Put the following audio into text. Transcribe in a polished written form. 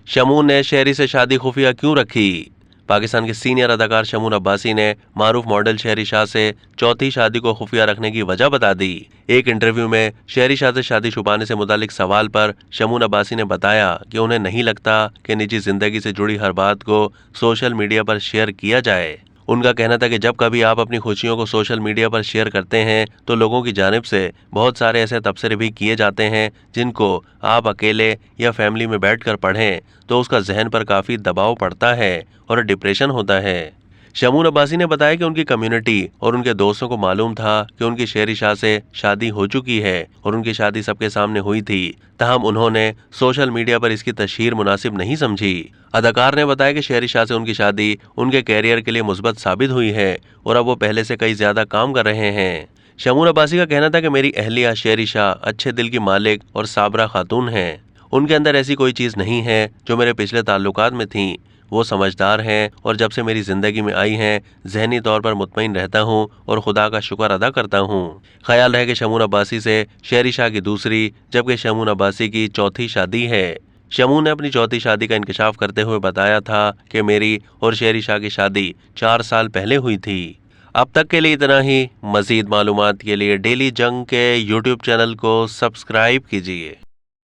शमून ने शहरी से शादी खुफिया क्यों रखी? पाकिस्तान के सीनियर अदाकार शमून अब्बासी ने मारूफ मॉडल शहरी शाह से चौथी शादी को खुफिया रखने की वजह बता दी। एक इंटरव्यू में शहरी शाह से शादी छुपाने से मुतालिक सवाल पर शमून अब्बासी ने बताया कि उन्हें नहीं लगता कि निजी जिंदगी से जुड़ी हर बात को सोशल मीडिया पर शेयर किया जाए। उनका कहना था कि जब कभी आप अपनी खुशियों को सोशल मीडिया पर शेयर करते हैं तो लोगों की जानिब से बहुत सारे ऐसे तबसरे भी किए जाते हैं जिनको आप अकेले या फैमिली में बैठकर पढ़ें तो उसका जहन पर काफ़ी दबाव पड़ता है और डिप्रेशन होता है। शमून अब्बासी ने बताया कि उनकी कम्युनिटी और उनके दोस्तों को मालूम था कि उनकी शहरी शाह से शादी हो चुकी है और उनकी शादी सबके सामने हुई थी, ताहम उन्होंने सोशल मीडिया पर इसकी तशहीर मुनासिब नहीं समझी। अदाकार ने बताया कि शहरी शाह से उनकी शादी उनके कैरियर के लिए मुस्बत साबित हुई है और अब वो पहले से कई ज्यादा काम कर रहे हैं। शमून अब्बासी का कहना था कि मेरी अहलिया शहरी शाह अच्छे दिल की मालिक और साबरा खातून हैं। उनके अंदर ऐसी कोई चीज़ नहीं है जो मेरे पिछले ताल्लुकात में थी। वो समझदार हैं और जब से मेरी ज़िंदगी में आई हैं जहनी तौर पर मुतमईन रहता हूँ और खुदा का शुक्र अदा करता हूँ। ख्याल रहे कि शमून अब्बासी से शहरी शाह की दूसरी जबकि शमून अब्बासी की चौथी शादी है। शमून ने अपनी चौथी शादी का इंकशाफ करते हुए बताया था कि मेरी और शहरी शाह की शादी 4 साल पहले हुई थी। अब तक के लिए इतना ही। मज़ीद मालूमात के लिए डेली जंग के यूट्यूब चैनल को सब्सक्राइब कीजिए।